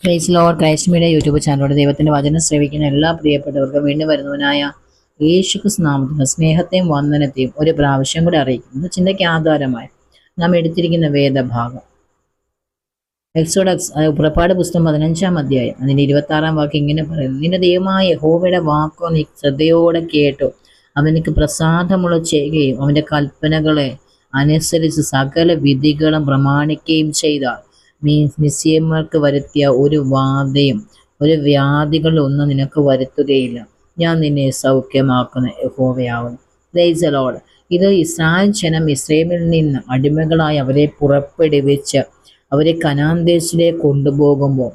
Price Lord Christ Media YouTube ചാനലിലൂടെ ദൈവത്തിന്റെ വചനം ശ്രവിക്കുന്ന എല്ലാ പ്രിയപ്പെട്ടവർക്കും വീണ്ടും വരുന്നവനായ യേശുക്രിസ്തു നാമത്തിന് സ്നേഹത്തെയും വന്ദനത്തെയും ഒരു പ്രാവശ്യം കൂടി അറിയിക്കുന്നു. ചിന്തയ്ക്ക് ആധാരമായി നാം എടുത്തിരിക്കുന്ന വേദഭാഗം എക്സോഡക്സ്, പുറപ്പാട് പുസ്തകം 15-ാം അധ്യായം അതിന്റെ 26-ാം വാക്യം ഇങ്ങനെ പറയുന്നു: നിന്റെ ദൈവമായ യഹോവയുടെ വാക്കോ നീ ശ്രദ്ധയോടെ കേട്ടു, അവനിക്ക് പ്രസാദമുള്ള ചെയ്യുകയും അവന്റെ കൽപ്പനകളെ അനുസരിച്ച് സകല വിധികളും പ്രമാണിക്കുകയും ചെയ്താൽ മിസ്രയീമ്യർക്ക് വരുത്തിയ ഒരു വാധയും ഒരു വ്യാധികളൊന്നും നിനക്ക് വരുത്തുകയില്ല. ഞാൻ നിന്നെ സൗഖ്യമാക്കുന്ന യഹോവയാകുന്നു. Praise the lord. ഇത് ഇസ്രായേൽ ജനം മിസ്രയീമിൽ നിന്ന് അടിമകളായി അവരെ പുറപ്പെടുവിച്ച് അവരെ കനാൻ ദേശത്തിലേക്ക് കൊണ്ടുപോകുമ്പോൾ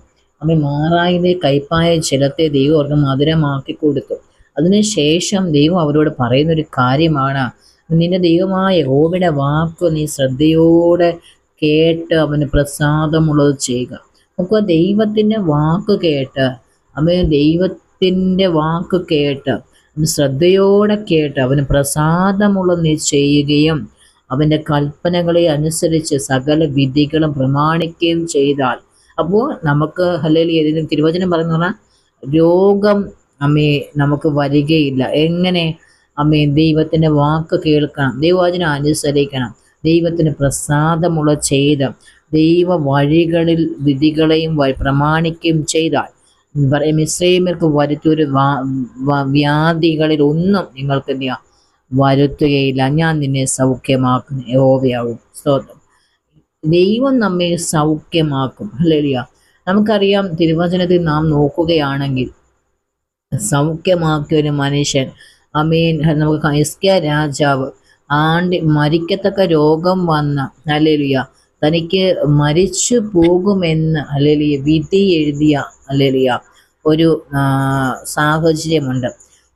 മാറായിലെ കയ്പായ ജലത്തെ ദൈവം അവർക്ക് മധുരമാക്കി കൊടുത്തു. അതിനുശേഷം ദൈവം അവരോട് പറയുന്നൊരു കാര്യമാണ്: നിന്റെ ദൈവമായ യഹോവയുടെ വാക്ക് നീ ശ്രദ്ധയോടെ കേട്ട് അവന് പ്രസാദമുള്ളത് ചെയ്യുക. നമുക്ക് ദൈവത്തിൻ്റെ വാക്ക് കേട്ട് ദൈവത്തിൻ്റെ വാക്ക് കേട്ട് ശ്രദ്ധയോടെ കേട്ട് അവന് പ്രസാദമുള്ളത് നീ ചെയ്യുകയും അവൻ്റെ കൽപ്പനകളെ അനുസരിച്ച് സകല വിധികളും പ്രമാണിക്കുകയും ചെയ്താൽ, അപ്പോൾ നമുക്ക് ഹല്ലേലൂയ തിരുവചനം പറയുന്ന രോഗം നമുക്ക് വരികയില്ല. എങ്ങനെ? ദൈവത്തിൻ്റെ വാക്ക് കേൾക്കണം, ദൈവവചനം അനുസരിക്കണം, ദൈവത്തിന് പ്രസാദമുള്ള ചെയ്ത് ദൈവ വഴികളിൽ വിധികളെയും പ്രമാണിക്കുകയും ചെയ്താൽ മിസ്രയീമ്യർക്ക് വരുത്തിയൊരു വ്യാധികളിൽ ഒന്നും നിങ്ങൾക്ക് എന്ത് ചെയ്യാം വരുത്തുകയില്ല. ഞാൻ നിന്നെ സൗഖ്യമാക്കും യഹോവയാകും. സ്തോത്രം. ദൈവം നമ്മെ സൗഖ്യമാക്കും. ഹല്ലേലൂയ. നമുക്കറിയാം, തിരുവചനത്തിൽ നാം നോക്കുകയാണെങ്കിൽ സൗഖ്യമാക്കിയ ഒരു മനുഷ്യൻ നമുക്ക് ഹിസ്കിയാ രാജാവ് മരിക്കത്തക്ക രോഗം വന്ന ഹല്ലേലൂയ തനിക്ക് മരിച്ചു പോകുമെന്ന് ഹല്ലേലൂയ വിധി എഴുതിയ ഹല്ലേലൂയ ഒരു സാഹചര്യമുണ്ട്.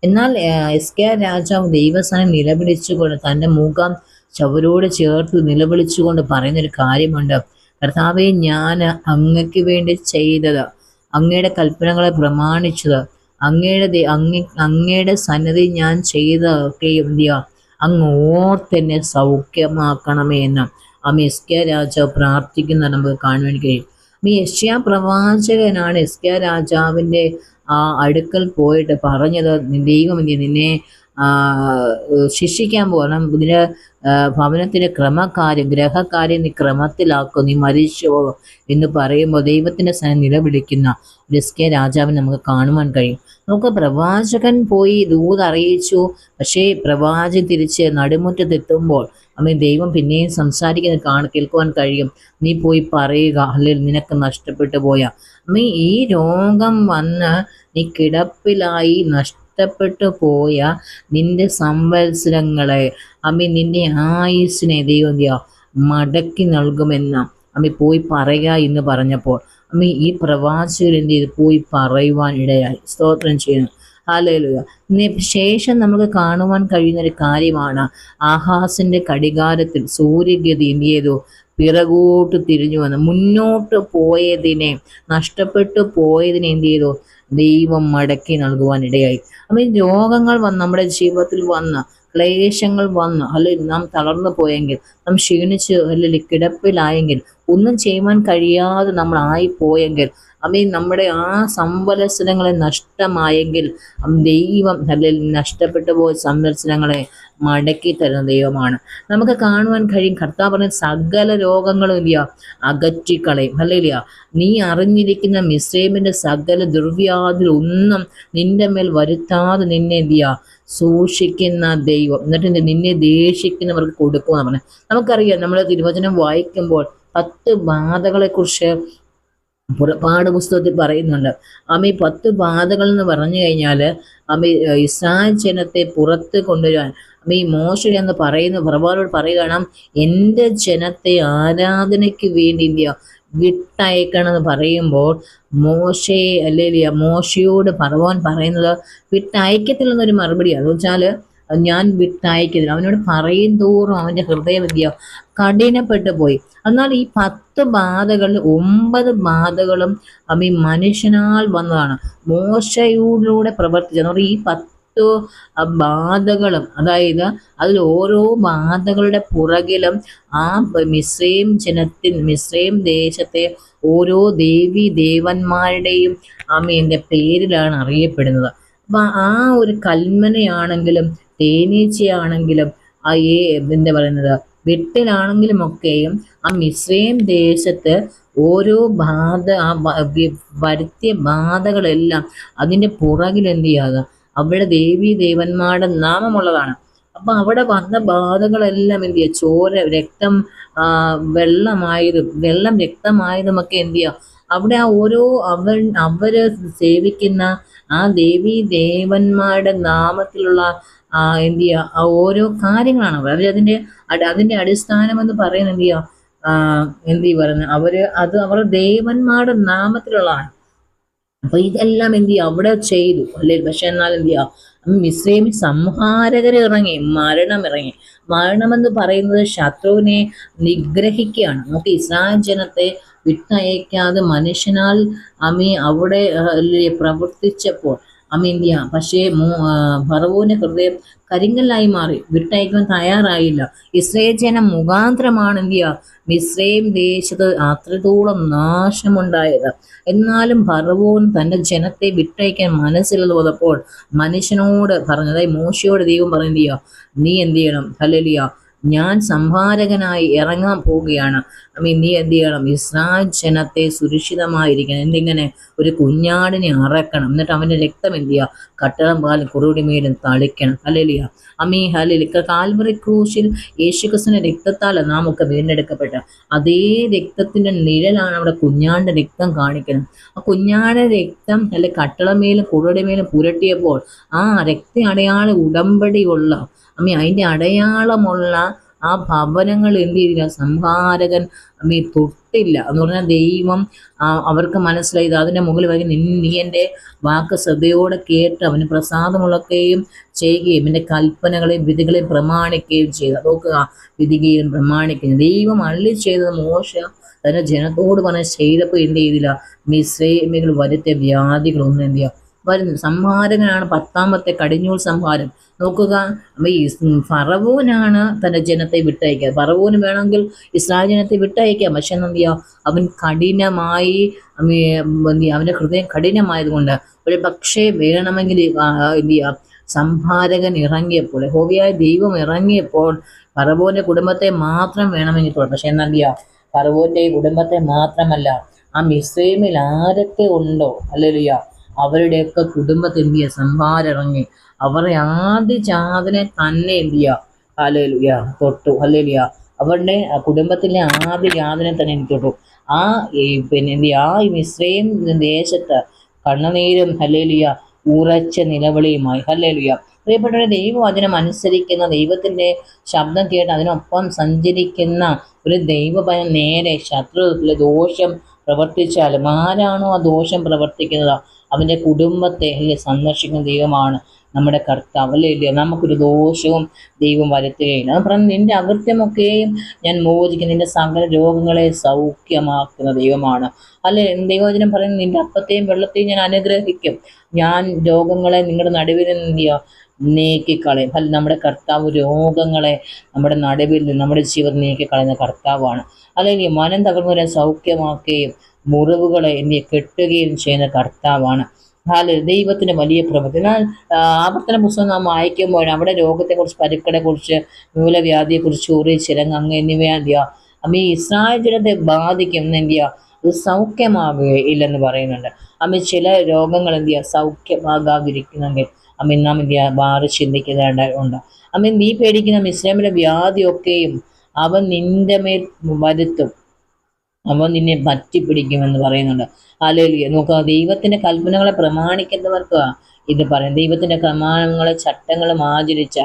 എന്നാൽ ഹിസ്കിയാ രാജാവ് ദൈവസ്ഥാനം നിലവിളിച്ചുകൊണ്ട് തൻ്റെ മുഖം ചവരോട് ചേർത്ത് നിലവിളിച്ചുകൊണ്ട് പറയുന്നൊരു കാര്യമുണ്ട്: കർത്താവേ, ഞാൻ അങ്ങക്ക് വേണ്ടി ചെയ്തത്, അങ്ങയുടെ കൽപ്പനകളെ പ്രമാണിച്ചത്, അങ്ങയുടെ സന്നദ്ധി ഞാൻ ചെയ്തതൊക്കെയും അങ്ങ് ഓർത്തെന്നെ സൗഖ്യമാക്കണമേ എന്ന് ഹിസ്കിയാ രാജാവ് പ്രാർത്ഥിക്കുന്ന നമുക്ക് കാണുവാൻ കഴിയും. യെശയ്യാ പ്രവാചകനാണ് ഹിസ്കിയാ രാജാവിൻ്റെ അടുക്കൽ പോയിട്ട് പറഞ്ഞത്: ദൈവം നിന്നെ ശിക്ഷിക്കാൻ പോകണം, ഇതിന് ഭവനത്തിൻ്റെ ഗ്രഹകാര്യം നീ ക്രമത്തിലാക്കും, നീ മരിച്ചു എന്ന് പറയുമ്പോൾ ദൈവത്തിൻ്റെ സ്ഥാനം നിലവിളിക്കുന്ന ഹിസ്കിയാ രാജാവിനെ നമുക്ക് കാണുവാൻ കഴിയും. നമുക്ക് പ്രവാചകൻ പോയി ദൂതറിയിച്ചു, പക്ഷേ പ്രവാചകൻ തിരിച്ച് നടുമുറ്റത്തെത്തുമ്പോൾ ദൈവം പിന്നെയും സംസാരിക്കുന്നത് കേൾക്കുവാൻ കഴിയും. നീ പോയി പറയുക, അല്ലെങ്കിൽ നിനക്ക് നഷ്ടപ്പെട്ടു പോയ ഈ രോഗം വന്ന് നീ കിടപ്പിലായി നഷ്ടപ്പെട്ടു പോയ നിന്റെ സംവത്സരങ്ങളെ നിന്റെ ആയുസ്സിനെ ദൈവം മടക്കി നൽകുമെന്ന് പോയി പറയുക എന്ന് പറഞ്ഞപ്പോൾ ഈ പ്രവാചകൻ എന്ത് ചെയ്ത് പോയി പറയുവാൻ ഇടയായി. സ്തോത്രം ചെയ്യുന്നു. ഹല്ലേലൂയ. ശേഷം നമുക്ക് കാണുവാൻ കഴിയുന്നൊരു കാര്യമാണ്, ആഹാസിന്റെ കടികാരത്തിൽ സൂര്യഗതി എന്ത് ചെയ്തു? പിറകോട്ട് തിരിഞ്ഞു വന്ന് മുന്നോട്ട് പോയതിനെ, നഷ്ടപ്പെട്ടു പോയതിനെ എന്ത് ചെയ്തു? ദൈവം മടക്കി നൽകുവാൻ ഇടയായി. രോഗങ്ങൾ നമ്മുടെ ജീവിതത്തിൽ വന്ന ക്ലേശങ്ങൾ വന്ന് അല്ലെങ്കിൽ നാം തളർന്നു പോയെങ്കിൽ, നാം ക്ഷീണിച്ച് അല്ലെങ്കിൽ കിടപ്പിലായെങ്കിൽ, ഒന്നും ചെയ്യുവാൻ കഴിയാതെ നമ്മൾ ആയിപ്പോയെങ്കിൽ, നമ്മുടെ ആ സംവത്സരങ്ങളെ നഷ്ടമായെങ്കിൽ ദൈവം അല്ലെങ്കിൽ നഷ്ടപ്പെട്ടു പോയ സംവത്സരങ്ങളെ മടക്കി തരുന്ന ദൈവമാണ്. നമുക്ക് കാണുവാൻ കഴിയും, കർത്താവ് പറഞ്ഞ സകല രോഗങ്ങളും അകറ്റിക്കളയും. ഹല്ലേലൂയ. നീ അറിഞ്ഞിരിക്കുന്ന മിസ്രയീമിന്റെ സകല ദുർവ്യാധികൾ ഒന്നും നിന്റെ മേൽ വരുത്താതെ നിന്നെ സൂക്ഷിക്കുന്ന ദൈവം, എന്നിട്ട് നിന്നെ ദേഷിക്കുന്നവർക്ക് കൊടുക്കുമെന്ന് പറഞ്ഞത് നമുക്കറിയാം. നമ്മൾ തിരുവചനം വായിക്കുമ്പോൾ 10 ബാധകളെ കുറിച്ച് പുറപ്പാട് പുസ്തകത്തിൽ പറയുന്നുണ്ട്. 10 ബാധകൾ എന്ന് പറഞ്ഞു കഴിഞ്ഞാൽ ഇസ്രായേൽ ജനത്തെ പുറത്ത് കൊണ്ടുവരാൻ മോശ എന്ന് പറയുന്ന ഫറവോനോട് പറയുകയാണ്, എൻ്റെ ജനത്തെ ആരാധനയ്ക്ക് വേണ്ടി വിട്ടയക്കണമെന്ന് പറയുമ്പോൾ മോശയോട് ഫറവോൻ പറയുന്നത് വിട്ടയക്കത്തില്ലെന്നൊരു മറുപടിയാണ്. എന്ന് വെച്ചാൽ ഞാൻ വിട്ടയക്കത്തില്ല. അവനോട് പറയും തോറും അവൻ്റെ ഹൃദയം കഠിനപ്പെട്ടു പോയി. എന്നാൽ ഈ 10 ബാധകളിൽ 9 ബാധകളും മനുഷ്യനാൽ വന്നതാണ്, മോശയിലൂടെ പ്രവർത്തിച്ചത്. ഈ ബാധകളും, അതായത് അതിൽ ഓരോ ബാധകളുടെ പുറകിലും ആ മിസ്രൈം ദേശത്തെ ഓരോ ദേവന്മാരുടെയും ആമേന്റെ പേരിലാണ് അറിയപ്പെടുന്നത്. അപ്പൊ ആ ഒരു കൽമനയാണെങ്കിലും തേനീച്ചയാണെങ്കിലും എന്താ പറയുന്നത് വെട്ടിലാണെങ്കിലും ഒക്കെയും ആ മിസ്രൈം ദേശത്ത് ഓരോ വരുത്തിയ ബാധകളെല്ലാം അതിൻ്റെ പുറകിൽ എന്ത് ചെയ്യാതെ അവിടെ ദേവന്മാരുടെ നാമമുള്ളതാണ്. അപ്പൊ അവിടെ വന്ന ബാധകളെല്ലാം എന്ത് ചെയ്യുക, ചോര രക്തം വെള്ളം രക്തമായതുമൊക്കെ എന്ത് ചെയ്യുക, അവിടെ ആ ഓരോ അവര് സേവിക്കുന്ന ആ ദേവന്മാരുടെ നാമത്തിലുള്ള എന്ത് ചെയ്യുക ആ ഓരോ കാര്യങ്ങളാണ് അതിന്റെ അടിസ്ഥാനം എന്ന് പറയുന്നത് എന്ത് ചെയ്യുക, എന്ത് പറയുന്നത് അവരുടെ ദേവന്മാരുടെ നാമത്തിലുള്ളതാണ്. അപ്പൊ ഇതെല്ലാം എന്ത് ചെയ്യുക അവിടെ ചെയ്തു അല്ലെ. പക്ഷെ എന്നാൽ എന്ത് ചെയ്യുക, മിസ്രൈമിൽ സംഹാരകർ ഇറങ്ങി, മരണമെന്ന് പറയുന്നത് ശത്രുവിനെ നിഗ്രഹിക്കുകയാണ്. നമുക്ക് ഇസ്രായേൽ ജനത്തെ വിട്ടയക്കാതെ മനുഷ്യനാൽ അവിടെ പ്രവർത്തിച്ചപ്പോൾ എന്ത് ചെയ്യാം, പക്ഷേ ഫറവോന്റെ ഹൃദയം കരിങ്കല്ലായി മാറി, വിട്ടയക്കാൻ തയ്യാറായില്ല. ഇസ്രായേൽ ജനം മുഖാന്തരമാണ് എന്ത് ചെയ്യുക മിസ്രൈം ദേശത്ത് അത്രത്തോളം നാശമുണ്ടായത്. എന്നാലും ഫറവോൻ തന്റെ ജനത്തെ വിട്ടയക്കാൻ മനസ്സിലുള്ളപ്പോൾ മനുഷ്യനോട് പറഞ്ഞു, അതായത് മോശയോട് ദൈവം പറയുക, നീ എന്ത് ചെയ്യണം, ഹല്ലേലൂയ, ഞാൻ സംഹാരകനായി ഇറങ്ങാൻ പോവുകയാണ്. നീ എന്ത് ചെയ്യണം, ഇസ്രായേൽ ജനത്തെ സുരക്ഷിതമായിരിക്കണം. എന്തിങ്ങനെ ഒരു കുഞ്ഞാടിനെ അറക്കണം, എന്നിട്ട് അവന്റെ രക്തം എന്ത് ചെയ്യുക, കട്ടളം പാലും കുറുടി മേലും തളിക്കണം. Hallelujah, hallelujah. കാൽവറി ക്രൂശിൽ യേശുക്രിസ്തുവിന്റെ രക്തത്താൽ നാം ഒക്കെ വീണ്ടെടുക്കപ്പെട്ട അതേ രക്തത്തിന്റെ നിഴലാണ് അവിടെ കുഞ്ഞാടിന്റെ രക്തം കാണിക്കുന്നത്. ആ കുഞ്ഞാടിന്റെ രക്തം അല്ലെ കട്ടളമേലും കുറുടി മേലും പുരട്ടിയപ്പോൾ ആ രക്ത അടയാള ഉടമ്പടിയുള്ള അതിന്റെ അടയാളമുള്ള ആ ഭവനങ്ങൾ എന്ത് ചെയ്തില്ല, സംഹാരകൻ തൊട്ടില്ല എന്ന് പറഞ്ഞാൽ ദൈവം അവർക്ക് മനസ്സിലായത് അതിന്റെ മുകളിൽ വരെ നീ എൻ്റെ വാക്ക് ശ്രദ്ധയോടെ കേട്ട് അവന് പ്രസാദമുള്ളൊക്കെയും ചെയ്യുകയും എൻ്റെ കൽപ്പനകളെയും വിധികളെയും പ്രമാണിക്കുകയും ചെയ്തു. അതൊക്കെ വിധിക്കുകയും പ്രമാണിക്കുകയും ദൈവം അള്ളി ചെയ്തത് മോശ തന്റെ ജനത്തോട് പറഞ്ഞ് ചെയ്തപ്പോൾ എന്ത് ചെയ്തില്ല, മിസ്രൈമികൾ വരുത്തിയ വ്യാധികളൊന്നും എന്ത് ചെയ്യുക വരുന്നു. സംഹാരകനാണ് 10ാമത്തെ കടിഞ്ഞൂൽ സംഹാരം. നോക്കുക, ഈ ഫറവോനാണ് തന്റെ ജനത്തെ വിട്ടയക്കുക. ഫറവോന് വേണമെങ്കിൽ ഇസ്രായേൽ ജനത്തെ വിട്ടയക്കാം, പക്ഷെ എന്ത് ചെയ്യുക, അവൻ കഠിനമായി അവന്റെ ഹൃദയം കഠിനമായതുകൊണ്ട് ഒരു പക്ഷേ വേണമെങ്കിൽ എന്ത് ചെയ്യുക, സംഹാരകൻ ഇറങ്ങിയപ്പോൾ, യഹോവയായ ദൈവം ഇറങ്ങിയപ്പോൾ ഫറവോന്റെ കുടുംബത്തെ മാത്രം വേണമെങ്കിൽ തോന്നും. പക്ഷെ എന്നാൽ എന്ത് ചെയ്യുക, ഫറവോന്റെ കുടുംബത്തെ മാത്രമല്ല ആ മിസ്രൈമിൽ ആരൊക്കെ ഉണ്ടോ ഹല്ലേലൂയ അവരുടെയൊക്കെ കുടുംബത്തിൽ എന്ത് ചെയ്യുക, സംഹാരം ഇറങ്ങി അവരുടെ ആദ്യ ജാതനെ തന്നെ എന്ത് ചെയ്യുക, ഹല്ലേലൂയ തൊട്ടു. ഹല്ലേലൂയ, അവരുടെ കുടുംബത്തിലെ ആദ്യ ജാതനെ തന്നെ എനിക്ക് തൊട്ടു. പിന്നെ എന്ത് ചെയ്യുക, ഈ മിസ്രൈം ദേശത്ത് കണ്ണുനീരും ഹല്ലേലൂയ ഉറച്ച നിലവിളിയുമായി. ഹല്ലേലൂയ, പ്രിയപ്പെട്ടവരെ, ദൈവവചനം അനുസരിക്കുന്ന, ദൈവത്തിന്റെ ശബ്ദം കേട്ട് അതിനൊപ്പം സഞ്ചരിക്കുന്ന ഒരു ദൈവഭയം നേരെ ശത്രു ദോഷം പ്രവർത്തിച്ചാലും ആരാണോ ആ ദോഷം പ്രവർത്തിക്കുന്നത് അവന്റെ കുടുംബത്തെ സന്ദർശിക്കുന്ന ദൈവമാണ് നമ്മുടെ കർത്താവ്. അല്ലേ, നമുക്കൊരു ദോഷവും ദൈവം വരുത്തുകയില്ല. അത് പറഞ്ഞ് നിന്റെ അകൃത്യമൊക്കെയും ഞാൻ മോചിക്കും, നിന്റെ സകല രോഗങ്ങളെ സൗഖ്യമാക്കുന്ന ദൈവമാണ്. അല്ലെ, ദൈവവചനം പറയുന്നത് നിന്റെ അപ്പത്തെയും വെള്ളത്തെയും ഞാൻ അനുഗ്രഹിക്കും, ഞാൻ രോഗങ്ങളെ നിങ്ങളുടെ നടുവിൽ നീക്കിക്കളയും. അല്ല, നമ്മുടെ കർത്താവ് രോഗങ്ങളെ നമ്മുടെ നടുവിൽ നമ്മുടെ ജീവിതം നീക്കിക്കളയുന്ന കർത്താവാണ്. അല്ലെങ്കിൽ മനം തകർന്നവരെ സൗഖ്യമാക്കുകയും മുറിവുകളെ കെട്ടുകയും ചെയ്യുന്ന കർത്താവാണ്. ദൈവത്തിന്റെ വലിയ പ്രവൃത്തി. എന്നാൽ ആവർത്തന പുസ്തകം നാം വായിക്കുമ്പോൾ അവിടെ രോഗത്തെക്കുറിച്ച്, പരുക്കളെക്കുറിച്ച്, മൂലവ്യാധിയെക്കുറിച്ച്, ചൊറി, ചിരങ്ങ് എന്നിവ ഈ ഇസ്രായേൽ ജനത്തെ ബാധിക്കും ഇത് സൗഖ്യമാകുകയില്ലെന്ന് പറയുന്നുണ്ട്. ചില രോഗങ്ങൾ സൗഖ്യമാകാതിരിക്കുന്നെങ്കിൽ നാം മാറി ചിന്തിക്കുന്നുണ്ട്. നീ പേടിക്കുന്ന മിസ്രൈമിലെ വ്യാധിയൊക്കെയും അവൻ നിന്റെ മേൽ വരുത്തും, അവൻ നിന്നെ പറ്റിപ്പിടിക്കുമെന്ന് പറയുന്നുണ്ട്. ഹല്ലേലൂയ. നോക്കുക, ദൈവത്തിന്റെ കൽപ്പനകളെ പ്രമാണിക്കുന്നവർക്ക് ഇത് പറയും. ദൈവത്തിന്റെ പ്രമാണങ്ങളെ ചട്ടങ്ങളും ആചരിച്ച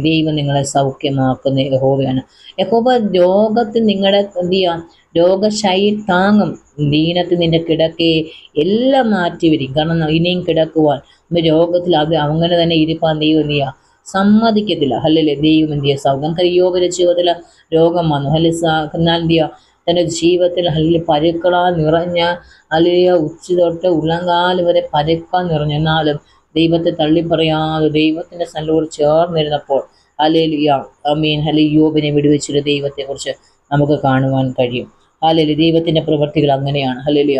ദൈവം നിങ്ങളെ സൗഖ്യമാക്കുന്ന യഹോവയാണ്. യഹോവ രോഗത്തിൽ നിങ്ങളുടെ എന്ത് ചെയ്യാം, രോഗശൈലി താങ്ങും. ദീനത്തിൽ നിന്റെ കിടക്കയെ എല്ലാം മാറ്റിവരും. കാരണം ഇനിയും കിടക്കുവാൻ രോഗത്തിൽ അങ്ങനെ തന്നെ ഇരിപ്പാൻ ദൈവം എന്ത് ചെയ്യുക സമ്മതിക്കത്തില്ല. ഹല്ലേലൂയ. ദൈവം എന്ത് ചെയ്യുക സൗഖ്യം. യോബിന്റെ ജീവിതത്തിൽ രോഗം വന്നു. എന്നാൽ എന്ത് ചെയ്യുക, തൻ്റെ ജീവിതത്തിൽ പരുക്കളാൽ നിറഞ്ഞ ഉച്ച തൊട്ട് ഉള്ളങ്കാല് വരെ പരുക്കളാൽ നിറഞ്ഞു. എന്നാലും ദൈവത്തെ തള്ളിപ്പറയാതെ ദൈവത്തിൻ്റെ സന്നിധിയോട് ചേർന്നിരുന്നപ്പോൾ ഹല്ലേലൂയ ആമേൻ ഹല്ലേലൂയ യോബിനെ വിടുവിച്ചൊരു ദൈവത്തെക്കുറിച്ച് നമുക്ക് കാണുവാൻ കഴിയും. ഹല്ലേലൂയ ദൈവത്തിൻ്റെ പ്രവൃത്തികൾ അങ്ങനെയാണ്. ഹല്ലേലൂയ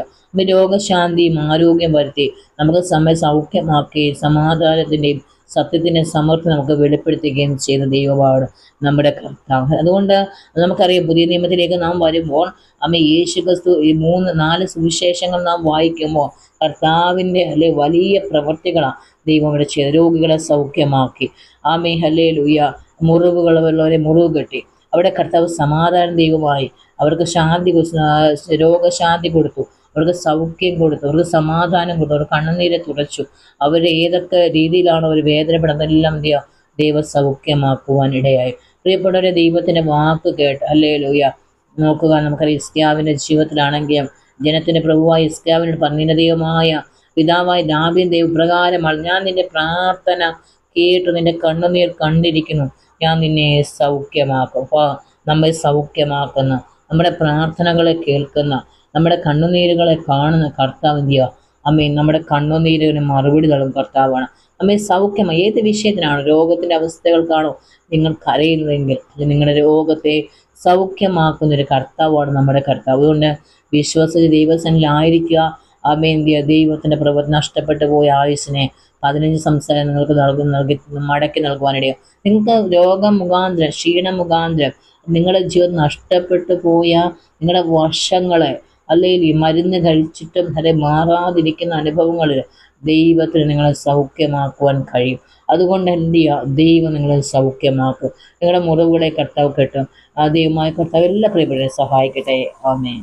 രോഗശാന്തിയും ആരോഗ്യം വരുത്തി നമുക്ക് സൗഖ്യമാക്കുകയും സമാധാനത്തിൻ്റെയും സത്യത്തിൻ്റെ സമർത്ഥ നമുക്ക് വെളിപ്പെടുത്തുകയും ചെയ്യുന്ന ദൈവമാണ് നമ്മുടെ കർത്താവ്. അതുകൊണ്ട് നമുക്കറിയാം പുതിയ നിയമത്തിലേക്ക് നാം വരുമ്പോൾ യേശു ക്രിസ്തു ഈ 3-4 സുവിശേഷങ്ങൾ നാം വായിക്കുമ്പോൾ കർത്താവിൻ്റെ വലിയ പ്രവൃത്തികളാണ് ദൈവം ഇവിടെ ചെയ്ത് രോഗികളെ സൗഖ്യമാക്കി. ഹല്ലേലൂയ മുറിവുകളുള്ളവരെ മുറിവ് കെട്ടി അവിടെ കർത്താവ് സമാധാന ദൈവമായി അവർക്ക് രോഗശാന്തി കൊടുത്തു, അവർക്ക് സൗഖ്യം കൊടുത്തു, അവർക്ക് സമാധാനം കൊടുത്തു, അവർക്ക് കണ്ണുനീരെ തുടച്ചു. അവർ ഏതൊക്കെ രീതിയിലാണ് അവർ വേദനപ്പെടുന്നതെല്ലാം ദൈവ സൗഖ്യമാക്കുവാൻ ഇടയായി. പ്രിയപ്പെട്ടവരെ ദൈവത്തിൻ്റെ വാക്ക് കേട്ട് ഹല്ലേലൂയ നോക്കുക. നമുക്കറിയാം ഹിസ്കിയാവിൻ്റെ ജീവിതത്തിലാണെങ്കിലും ജനത്തിൻ്റെ പ്രഭുവായ ഹിസ്കിയാവിനോട് പറഞ്ഞ ദൈവമായ പിതാവായ ദാവീദ് ദൈവപ്രകാരമാണ് ഞാൻ നിന്റെ പ്രാർത്ഥന കേട്ടു, നിന്റെ കണ്ണുനീർ കണ്ടിരിക്കുന്നു, ഞാൻ നിന്നെ സൗഖ്യമാക്കും. നമ്മെ സൗഖ്യമാക്കുന്ന, നമ്മുടെ പ്രാർത്ഥനകളെ കേൾക്കുന്ന, നമ്മുടെ കണ്ണുനീരുകളെ കാണുന്ന കർത്താവ് നമ്മുടെ കണ്ണുനീരിന് മറുപടി നൽകും കർത്താവാണ്. സൗഖ്യമായി ഏത് വിഷയത്തിനാണ് രോഗത്തിൻ്റെ അവസ്ഥകൾക്കാണോ നിങ്ങൾ കരയുന്നതെങ്കിൽ നിങ്ങളുടെ രോഗത്തെ സൗഖ്യമാക്കുന്നൊരു കർത്താവാണ് നമ്മുടെ കർത്താവ്. അതുകൊണ്ട് വിശ്വസിച്ച് ദൈവസന്നിധിയിലായിരിക്കുക. ദൈവത്തിൻ്റെ പ്രവൃത്തി നഷ്ടപ്പെട്ടു പോയ ആയുസ്സിനെ 15 സംസ്ഥാനം നിങ്ങൾക്ക് മടക്കി നൽകുവാനിടയോ. നിങ്ങൾക്ക് രോഗം മുഖാന്തരം ക്ഷീണം മുഖാന്തരം നിങ്ങളുടെ ജീവിതം നഷ്ടപ്പെട്ടു പോയ നിങ്ങളുടെ വർഷങ്ങളെ അല്ലെങ്കിൽ മരുന്ന് കഴിച്ചിട്ടും വരെ മാറാതിരിക്കുന്ന അനുഭവങ്ങളിൽ ദൈവത്തിന് നിങ്ങളെ സൗഖ്യമാക്കുവാൻ കഴിയും. അതുകൊണ്ട് ദൈവം നിങ്ങളെ സൗഖ്യമാക്കും. നിങ്ങളുടെ മുറിവുകളെ കർത്താവ് കെട്ടും. ദൈവമായ കർത്താവ് എല്ലാ പ്രിയപ്പെട്ടവരെ സഹായിക്കട്ടെ. ആമേൻ.